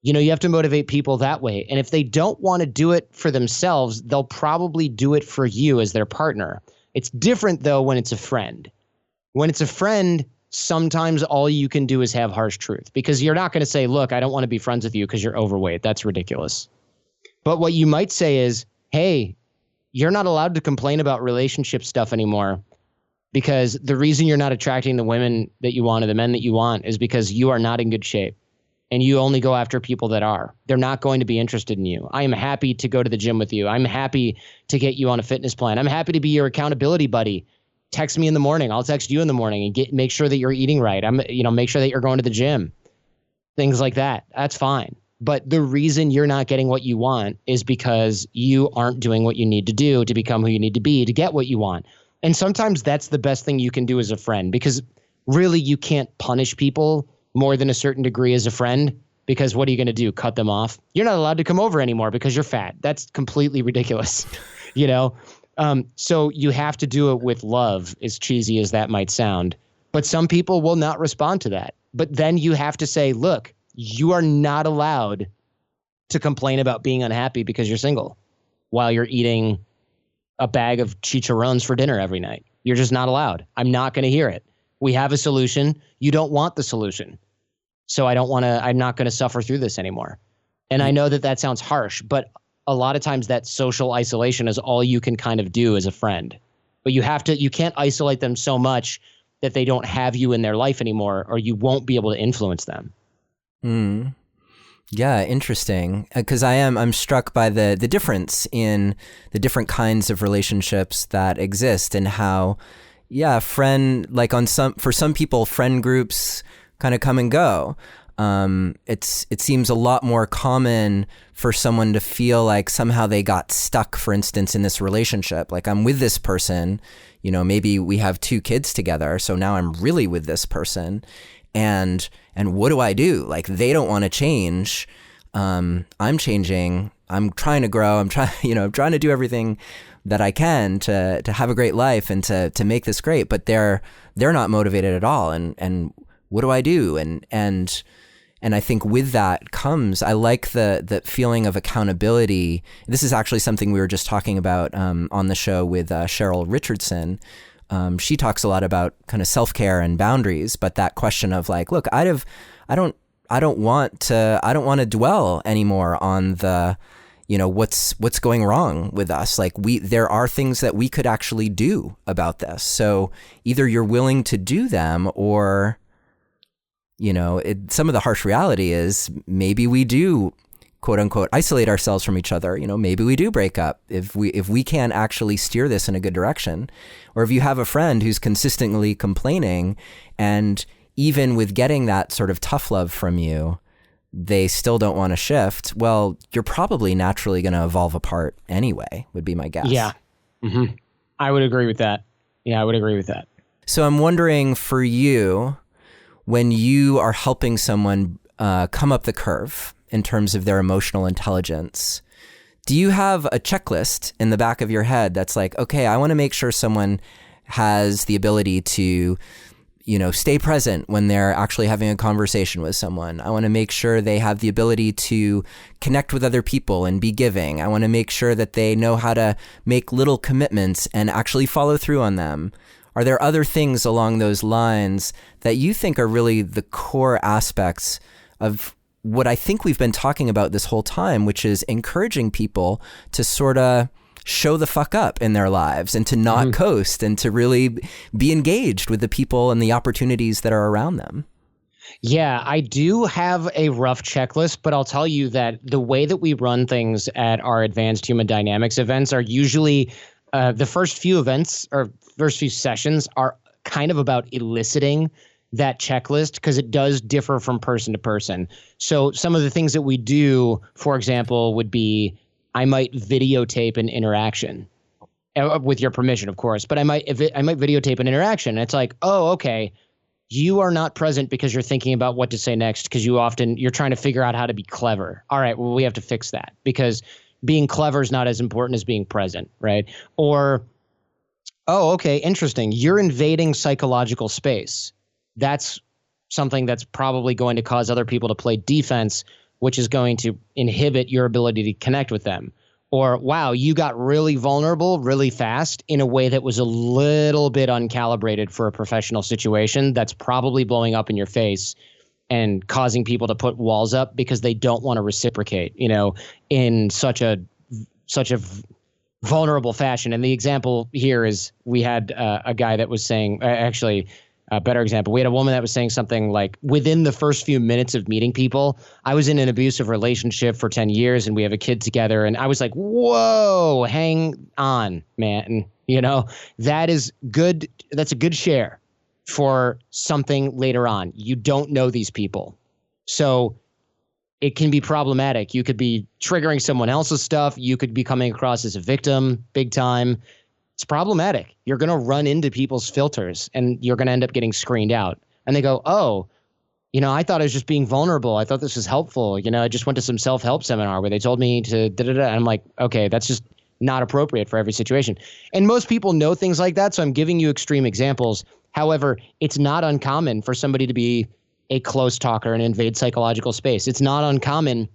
[SPEAKER 2] You know, you have to motivate people that way. And if they don't want to do it for themselves, they'll probably do it for you as their partner. It's different, though, when it's a friend. When it's a friend, sometimes all you can do is have harsh truth because you're not going to say, look, I don't want to be friends with you because you're overweight. That's ridiculous. But what you might say is, hey, you're not allowed to complain about relationship stuff anymore because the reason you're not attracting the women that you want or the men that you want is because you are not in good shape. And you only go after people that are. They're not going to be interested in you. I am happy to go to the gym with you. I'm happy to get you on a fitness plan. I'm happy to be your accountability buddy. Text me in the morning. I'll text you in the morning and make sure that you're eating right. Make sure that you're going to the gym. Things like that. That's fine. But the reason you're not getting what you want is because you aren't doing what you need to do to become who you need to be to get what you want. And sometimes that's the best thing you can do as a friend because really you can't punish people more than a certain degree as a friend, because what are you going to do? Cut them off? You're not allowed to come over anymore because you're fat. That's completely ridiculous, you know? So you have to do it with love, as cheesy as that might sound. But some people will not respond to that. But then you have to say, look, you are not allowed to complain about being unhappy because you're single while you're eating a bag of chicharrones for dinner every night. You're just not allowed. I'm not going to hear it. We have a solution. You don't want the solution. So I'm not going to suffer through this anymore. And I know that sounds harsh, but a lot of times that social isolation is all you can kind of do as a friend. But you can't isolate them so much that they don't have you in their life anymore, or you won't be able to influence them.
[SPEAKER 1] Yeah, interesting. Because I'm struck by the difference in the different kinds of relationships that exist and how, yeah, for some people, friend groups kind of come and go. It seems a lot more common for someone to feel like somehow they got stuck, for instance, in this relationship. Like, I'm with this person, maybe we have 2 kids together, so now I'm really with this person. And what do I do? Like, they don't want to change. I'm changing. I'm trying to grow. I'm trying to do everything that I can to have a great life and to make this great, but they're not motivated at all. And what do I do? And I think with that comes, I like the feeling of accountability. This is actually something we were just talking about on the show with Cheryl Richardson. She talks a lot about kind of self-care and boundaries, but that question of like, look, I don't want to dwell anymore on the, what's going wrong with us. Like, there are things that we could actually do about this. So either you're willing to do them, or some of the harsh reality is maybe we do, quote unquote, isolate ourselves from each other. Maybe we do break up if we can't actually steer this in a good direction. Or if you have a friend who's consistently complaining, and even with getting that sort of tough love from you, they still don't want to shift, well, you're probably naturally going to evolve apart anyway, would be my guess.
[SPEAKER 2] Yeah. Mm-hmm. I would agree with that. Yeah, I would agree with that.
[SPEAKER 1] So I'm wondering, for you, when you are helping someone come up the curve in terms of their emotional intelligence, do you have a checklist in the back of your head that's like, okay, I want to make sure someone has the ability to stay present when they're actually having a conversation with someone. I want to make sure they have the ability to connect with other people and be giving. I want to make sure that they know how to make little commitments and actually follow through on them. Are there other things along those lines that you think are really the core aspects of what I think we've been talking about this whole time, which is encouraging people to sort of show the fuck up in their lives and to not coast and to really be engaged with the people and the opportunities that are around them?
[SPEAKER 2] Yeah, I do have a rough checklist, but I'll tell you that the way that we run things at our Advanced Human Dynamics events are usually the first few events or first few sessions are kind of about eliciting that checklist, because it does differ from person to person. So some of the things that we do, for example, would be, I might videotape an interaction with your permission, of course, but I might videotape an interaction. And it's like, oh, okay, you are not present because you're thinking about what to say next, because you're trying to figure out how to be clever. All right, well, we have to fix that, because being clever is not as important as being present, right? Or, oh, okay, interesting, you're invading psychological space. That's something that's probably going to cause other people to play defense, which is going to inhibit your ability to connect with them. Or, wow, you got really vulnerable really fast in a way that was a little bit uncalibrated for a professional situation. That's probably blowing up in your face and causing people to put walls up because they don't want to reciprocate, in such a vulnerable fashion. And the example here is, we had a guy that was saying, a better example, we had a woman that was saying something like, within the first few minutes of meeting people, I was in an abusive relationship for 10 years and we have a kid together. And I was like, whoa, hang on, man. That is good. That's a good share for something later on. You don't know these people. So it can be problematic. You could be triggering someone else's stuff. You could be coming across as a victim big time. It's problematic. You're going to run into people's filters and you're going to end up getting screened out. And they go, oh, I thought I was just being vulnerable. I thought this was helpful. I just went to some self-help seminar where they told me to da-da-da. And I'm like, okay, that's just not appropriate for every situation. And most people know things like that. So I'm giving you extreme examples. However, it's not uncommon for somebody to be a close talker and invade psychological space. It's not uncommon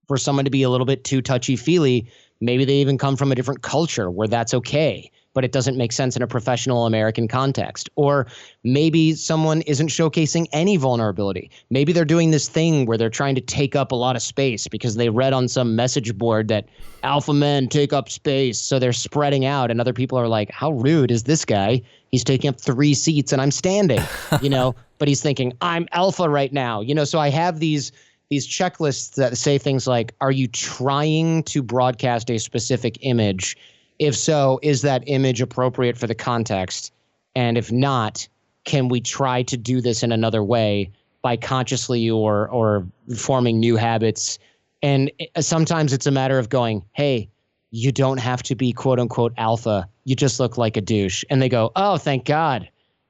[SPEAKER 2] for someone to be a little bit too touchy-feely. Maybe they even come from a different culture where that's okay, but it doesn't make sense in a professional American context. Or maybe someone isn't showcasing any vulnerability. Maybe they're doing this thing where they're trying to take up a lot of space because they read on some message board that alpha men take up space. So they're spreading out, and other people are like, how rude is this guy? He's taking up 3 seats and I'm standing, but he's thinking, I'm alpha right now. So I have these checklists that say things like, are you trying to broadcast a specific image? If so, is that image appropriate for the context? And if not, can we try to do this in another way by consciously or forming new habits. And sometimes it's a matter of going, hey, you don't have to be quote unquote alpha. You just look like a douche. And they go, oh, thank God.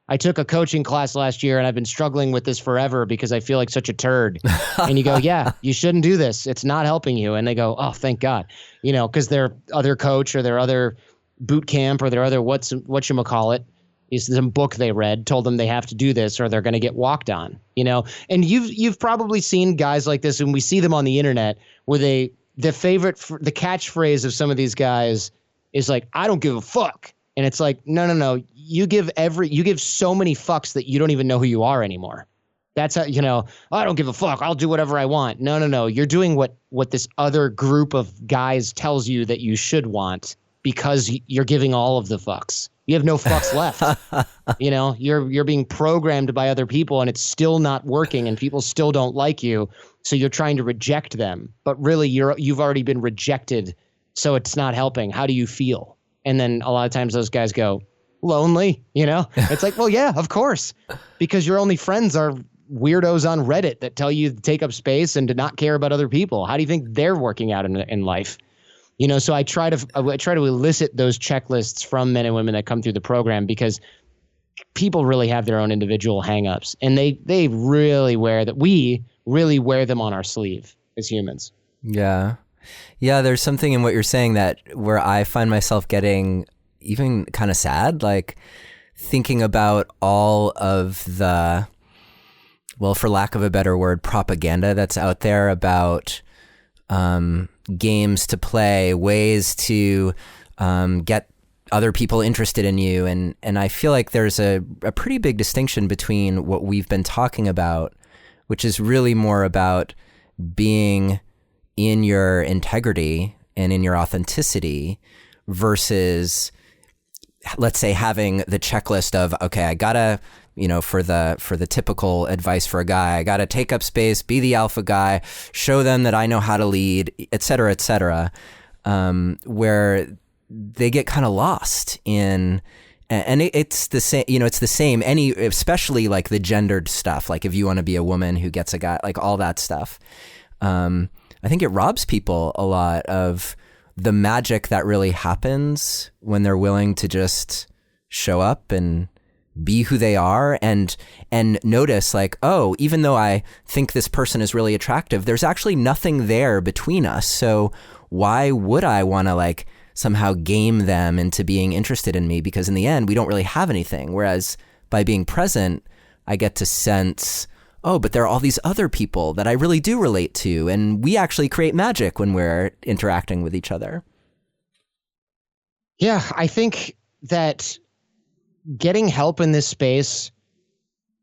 [SPEAKER 2] I took a coaching class last year and I've been struggling with this forever because I feel like such a turd. And you go, yeah, you shouldn't do this. It's not helping you. And they go, oh, thank God. Because their other coach or their other boot camp or their other whatchamacallit is some book they read told them they have to do this or they're going to get walked on, And you've probably seen guys like this, and we see them on the internet where the catchphrase of some of these guys is like, I don't give a fuck. And it's like, no. You give so many fucks that you don't even know who you are anymore. That's how, I don't give a fuck. I'll do whatever I want. No. You're doing what this other group of guys tells you that you should want because you're giving all of the fucks. You have no fucks left. You're being programmed by other people and it's still not working and people still don't like you. So you're trying to reject them, but really you've already been rejected. So it's not helping. How do you feel? And then a lot of times those guys go, lonely, It's like, well, yeah, of course, because your only friends are weirdos on Reddit that tell you to take up space and to not care about other people. How do you think they're working out in life? So I try to elicit those checklists from men and women that come through the program because people really have their own individual hangups, and we really wear them on our sleeve as humans.
[SPEAKER 1] Yeah. Yeah, there's something in what you're saying that where I find myself getting even kind of sad, like thinking about all of the, well, for lack of a better word, propaganda that's out there about games to play, ways to get other people interested in you. And I feel like there's a pretty big distinction between what we've been talking about, which is really more about being in your integrity and in your authenticity versus, let's say, having the checklist of, okay, I gotta, for the typical advice for a guy, I gotta take up space, be the alpha guy, show them that I know how to lead, et cetera, where they get kind of lost in, and it's the same, it's the same, especially like the gendered stuff, like if you want to be a woman who gets a guy, like all that stuff. I think it robs people a lot of the magic that really happens when they're willing to just show up and be who they are and notice like, oh, even though I think this person is really attractive, there's actually nothing there between us. So why would I want to like somehow game them into being interested in me? Because in the end, we don't really have anything. Whereas by being present, I get to sense, oh, but there are all these other people that I really do relate to, and we actually create magic when we're interacting with each other.
[SPEAKER 2] Yeah, I think that getting help in this space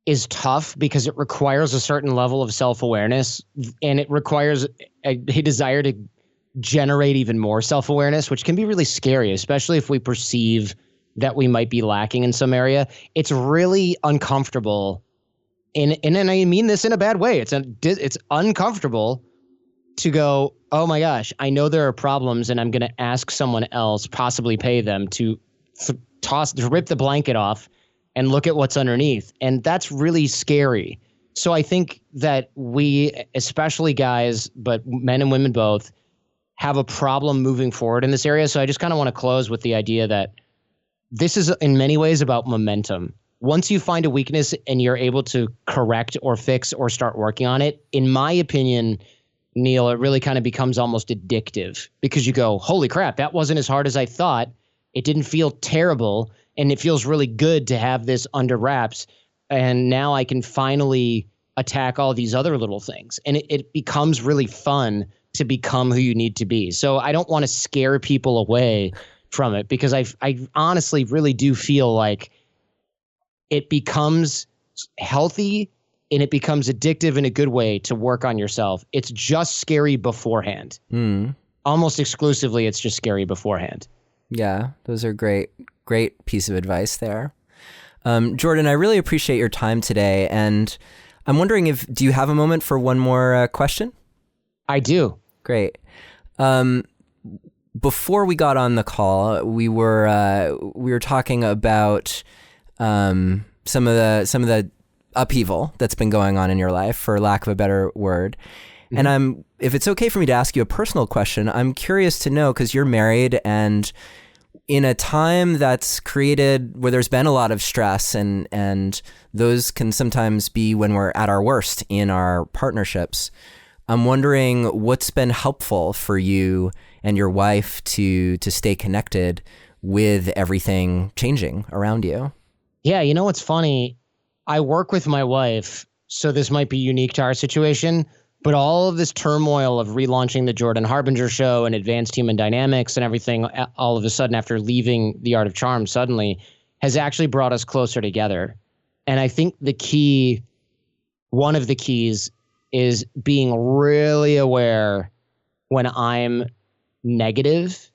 [SPEAKER 2] is tough because it requires a certain level of self-awareness, and it requires a desire to generate even more self-awareness, which can be really scary, especially if we perceive that we might be lacking in some area. It's really uncomfortable. And I mean this in a bad way. It's uncomfortable to go, oh my gosh, I know there are problems and I'm going to ask someone else, possibly pay them to rip the blanket off and look at what's underneath. And that's really scary. So I think that we, especially guys, but men and women both, have a problem moving forward in this area. So I just kind of want to close with the idea that this is in many ways about momentum. Once you find a weakness and you're able to correct or fix or start working on it, in my opinion, Neil, it really kind of becomes almost addictive because you go, holy crap, that wasn't as hard as I thought. It didn't feel terrible. And it feels really good to have this under wraps. And now I can finally attack all these other little things. And it becomes really fun to become who you need to be. So I don't want to scare people away from it because I honestly really do feel like it becomes healthy and it becomes addictive in a good way to work on yourself. It's just scary beforehand. Almost exclusively, it's just scary beforehand.
[SPEAKER 1] Yeah, those are great piece of advice there. Jordan, I really appreciate your time today. And I'm wondering do you have a moment for one more question?
[SPEAKER 2] I do.
[SPEAKER 1] Great. Before we got on the call, we were talking about some of the upheaval that's been going on in your life, for lack of a better word. Mm-hmm. And if it's okay for me to ask you a personal question, I'm curious to know, because you're married and in a time that's created where there's been a lot of stress, and those can sometimes be when we're at our worst in our partnerships. I'm wondering what's been helpful for you and your wife to stay connected with everything changing around you.
[SPEAKER 2] Yeah, you know what's funny? I work with my wife, so this might be unique to our situation, but all of this turmoil of relaunching the Jordan Harbinger Show and advanced human dynamics and everything, all of a sudden after leaving The Art of Charm suddenly, has actually brought us closer together. And I think one of the keys is being really aware when I'm negative,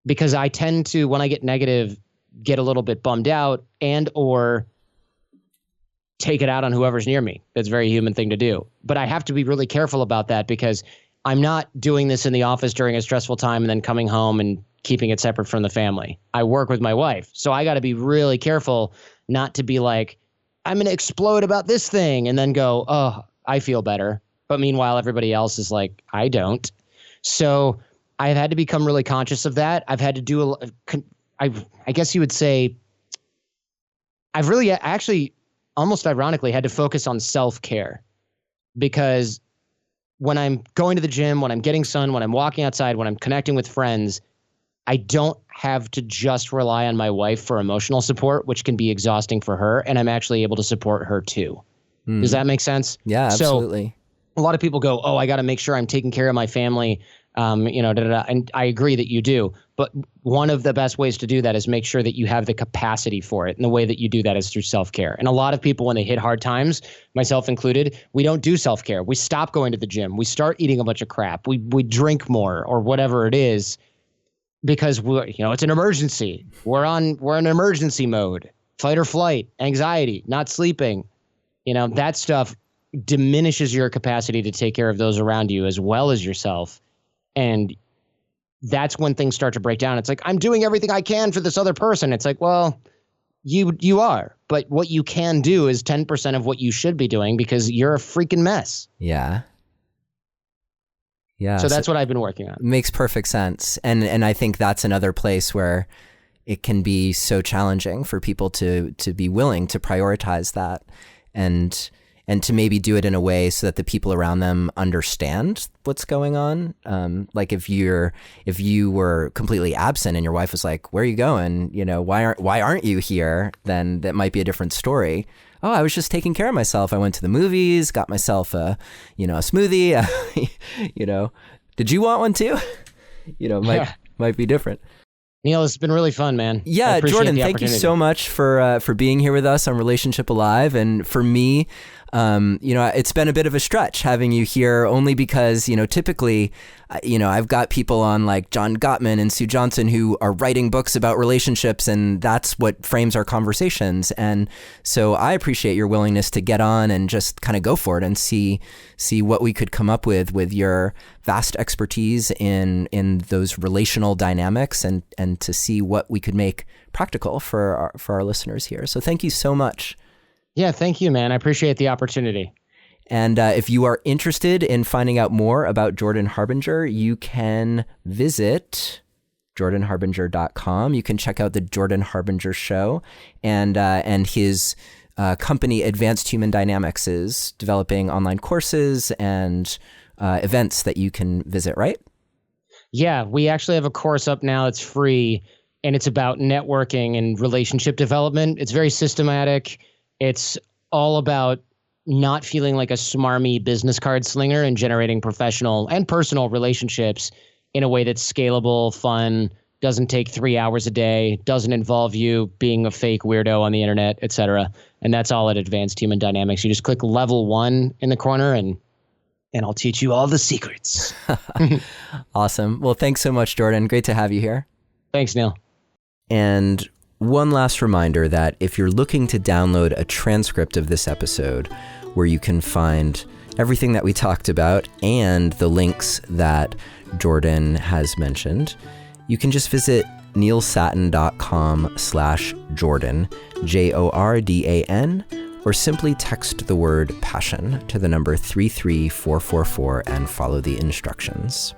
[SPEAKER 2] because I tend to, when I get negative, get a little bit bummed out and or take it out on whoever's near me. That's a very human thing to do. But I have to be really careful about that, because I'm not doing this in the office during a stressful time and then coming home and keeping it separate from the family. I work with my wife. So I got to be really careful not to be like, I'm going to explode about this thing and then go, oh, I feel better. But meanwhile, everybody else is like, I don't. So I've had to become really conscious of that. I've had to do, I guess you would say, I've really actually almost ironically had to focus on self-care, because when I'm going to the gym, when I'm getting sun, when I'm walking outside, when I'm connecting with friends, I don't have to just rely on my wife for emotional support, which can be exhausting for her. And I'm actually able to support her too. Does that make sense?
[SPEAKER 1] Yeah, absolutely.
[SPEAKER 2] So a lot of people go, oh, I got to make sure I'm taking care of my family. And I agree that you do. But one of the best ways to do that is make sure that you have the capacity for it. And the way that you do that is through self-care. And a lot of people, when they hit hard times, myself included, we don't do self-care. We stop going to the gym. We start eating a bunch of crap. We drink more or whatever it is, because it's an emergency. We're in emergency mode, fight or flight, anxiety, not sleeping. That stuff diminishes your capacity to take care of those around you as well as yourself. And that's when things start to break down. It's like, I'm doing everything I can for this other person. It's like, well, you are. But what you can do is 10% of what you should be doing, because you're a freaking mess.
[SPEAKER 1] Yeah. Yeah.
[SPEAKER 2] So that's what I've been working on.
[SPEAKER 1] Makes perfect sense. And I think that's another place where it can be so challenging for people to be willing to prioritize that and to maybe do it in a way so that the people around them understand what's going on. Like if you were completely absent and your wife was like, "Where are you going? Why aren't you here?" Then that might be a different story. Oh, I was just taking care of myself. I went to the movies, got myself a smoothie. Did you want one too? Might be different.
[SPEAKER 2] Neil, it's been really fun, man.
[SPEAKER 1] Yeah, Jordan, thank you so much for being here with us on Relationship Alive. And for me, it's been a bit of a stretch having you here, only because, typically, I've got people on like John Gottman and Sue Johnson who are writing books about relationships, and that's what frames our conversations. And so I appreciate your willingness to get on and just kind of go for it and see what we could come up with your vast expertise in those relational dynamics, and to see what we could make practical for our listeners here. So thank you so much.
[SPEAKER 2] Yeah, thank you, man. I appreciate the opportunity.
[SPEAKER 1] And if you are interested in finding out more about Jordan Harbinger, you can visit jordanharbinger.com. You can check out the Jordan Harbinger Show, and his company, Advanced Human Dynamics, is developing online courses and events that you can visit, right?
[SPEAKER 2] Yeah, we actually have a course up now that's free, and it's about networking and relationship development. It's very systematic. It's all about not feeling like a smarmy business card slinger and generating professional and personal relationships in a way that's scalable, fun, doesn't take 3 hours a day, doesn't involve you being a fake weirdo on the internet, etc. And that's all at Advanced Human Dynamics. You just click level 1 in the corner, and I'll teach you all the secrets.
[SPEAKER 1] Awesome. Well, thanks so much, Jordan. Great to have you here.
[SPEAKER 2] Thanks, Neil.
[SPEAKER 1] And one last reminder that if you're looking to download a transcript of this episode, where you can find everything that we talked about and the links that Jordan has mentioned, you can just visit neilsattin.com/Jordan, JORDAN, or simply text the word passion to the number 33444 and follow the instructions.